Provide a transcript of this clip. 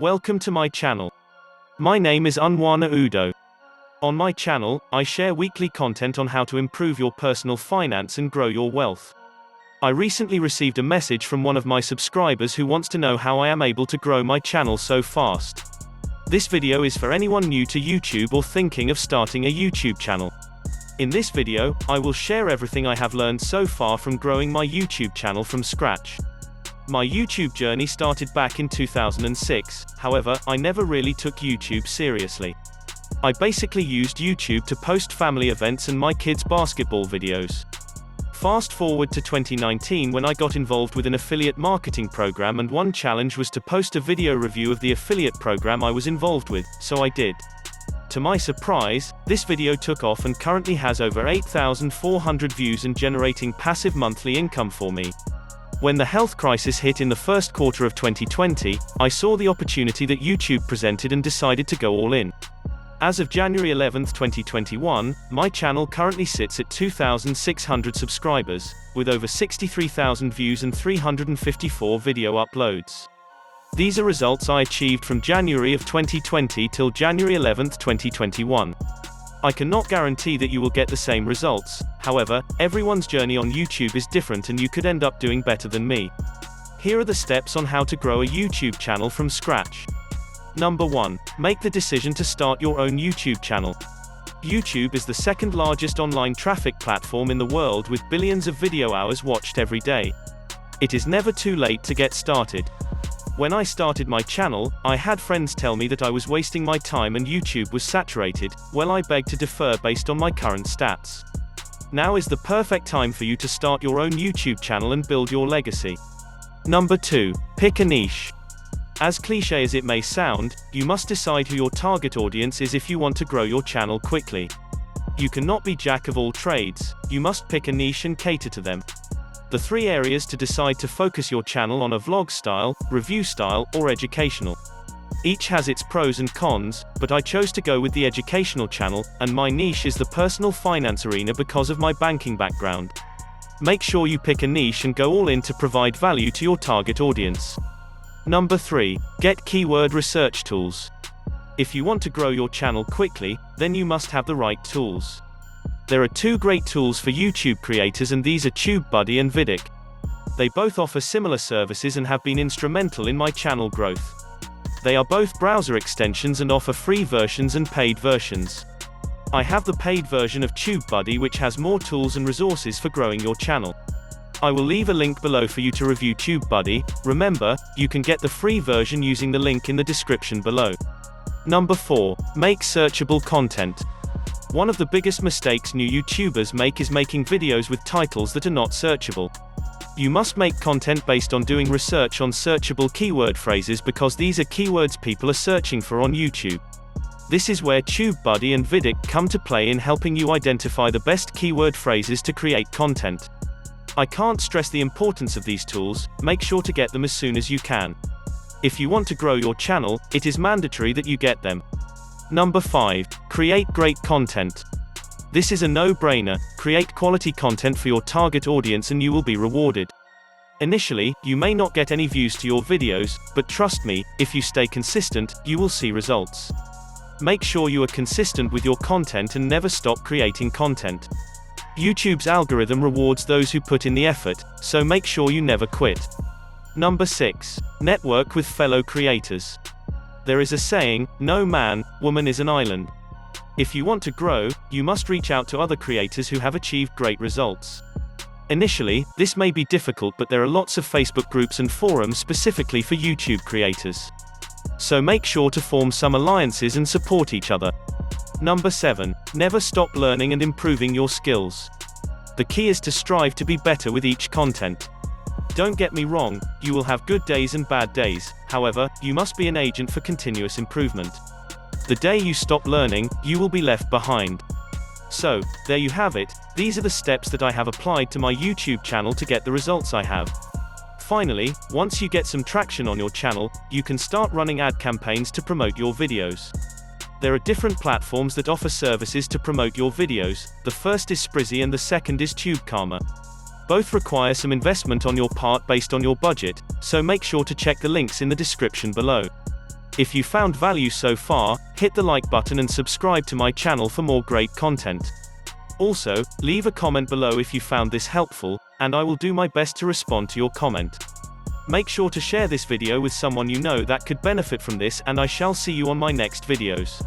Welcome to my channel. My name is Unwana Udoh. On my channel, I share weekly content on how to improve your personal finance and grow your wealth. I recently received a message from one of my subscribers who wants to know how I am able to grow my channel so fast. This video is for anyone new to YouTube or thinking of starting a YouTube channel. In this video, I will share everything I have learned so far from growing my YouTube channel from scratch. My YouTube journey started back in 2006, however, I never really took YouTube seriously. I basically used YouTube to post family events and my kids' basketball videos. Fast forward to 2019 when I got involved with an affiliate marketing program, and one challenge was to post a video review of the affiliate program I was involved with, so I did. To my surprise, this video took off and currently has over 8,400 views and generating passive monthly income for me. When the health crisis hit in the first quarter of 2020, I saw the opportunity that YouTube presented and decided to go all in. As of January 11, 2021, my channel currently sits at 2,600 subscribers, with over 63,000 views and 354 video uploads. These are results I achieved from January of 2020 till January 11, 2021. I cannot guarantee that you will get the same results, however, everyone's journey on YouTube is different and you could end up doing better than me. Here are the steps on how to grow a YouTube channel from scratch. Number 1. Make the decision to start your own YouTube channel. YouTube is the second largest online traffic platform in the world with billions of video hours watched every day. It is never too late to get started. When I started my channel, I had friends tell me that I was wasting my time and YouTube was saturated. Well, I beg to differ based on my current stats. Now is the perfect time for you to start your own YouTube channel and build your legacy. Number 2. Pick a niche. As cliché as it may sound, you must decide who your target audience is if you want to grow your channel quickly. You cannot be jack of all trades, you must pick a niche and cater to them. The 3 areas to decide to focus your channel on are vlog style, review style, or educational. Each has its pros and cons, but I chose to go with the educational channel, and my niche is the personal finance arena because of my banking background. Make sure you pick a niche and go all in to provide value to your target audience. Number 3. Get keyword research tools. If you want to grow your channel quickly, then you must have the right tools. There are 2 great tools for YouTube creators, and these are TubeBuddy and Vidic. They both offer similar services and have been instrumental in my channel growth. They are both browser extensions and offer free versions and paid versions. I have the paid version of TubeBuddy, which has more tools and resources for growing your channel. I will leave a link below for you to review TubeBuddy. Remember, you can get the free version using the link in the description below. Number 4. Make searchable content. One of the biggest mistakes new YouTubers make is making videos with titles that are not searchable. You must make content based on doing research on searchable keyword phrases because these are keywords people are searching for on YouTube. This is where TubeBuddy and Vidic come to play in helping you identify the best keyword phrases to create content. I can't stress the importance of these tools, make sure to get them as soon as you can. If you want to grow your channel, it is mandatory that you get them. Number 5. Create great content. This is a no-brainer. Create quality content for your target audience and you will be rewarded. Initially, you may not get any views to your videos, but trust me, if you stay consistent, you will see results. Make sure you are consistent with your content and never stop creating content. YouTube's algorithm rewards those who put in the effort, so make sure you never quit. Number 6. Network with fellow creators. There is a saying, no man, woman is an island. If you want to grow, you must reach out to other creators who have achieved great results. Initially, this may be difficult, but there are lots of Facebook groups and forums specifically for YouTube creators. So make sure to form some alliances and support each other. Number 7. Never stop learning and improving your skills. The key is to strive to be better with each content. Don't get me wrong, you will have good days and bad days, however, you must be an agent for continuous improvement. The day you stop learning, you will be left behind. So, there you have it, these are the steps that I have applied to my YouTube channel to get the results I have. Finally, once you get some traction on your channel, you can start running ad campaigns to promote your videos. There are different platforms that offer services to promote your videos. The first is Sprizzy and the second is TubeKarma. Both require some investment on your part based on your budget, so make sure to check the links in the description below. If you found value so far, hit the like button and subscribe to my channel for more great content. Also, leave a comment below if you found this helpful, and I will do my best to respond to your comment. Make sure to share this video with someone you know that could benefit from this, and I shall see you on my next videos.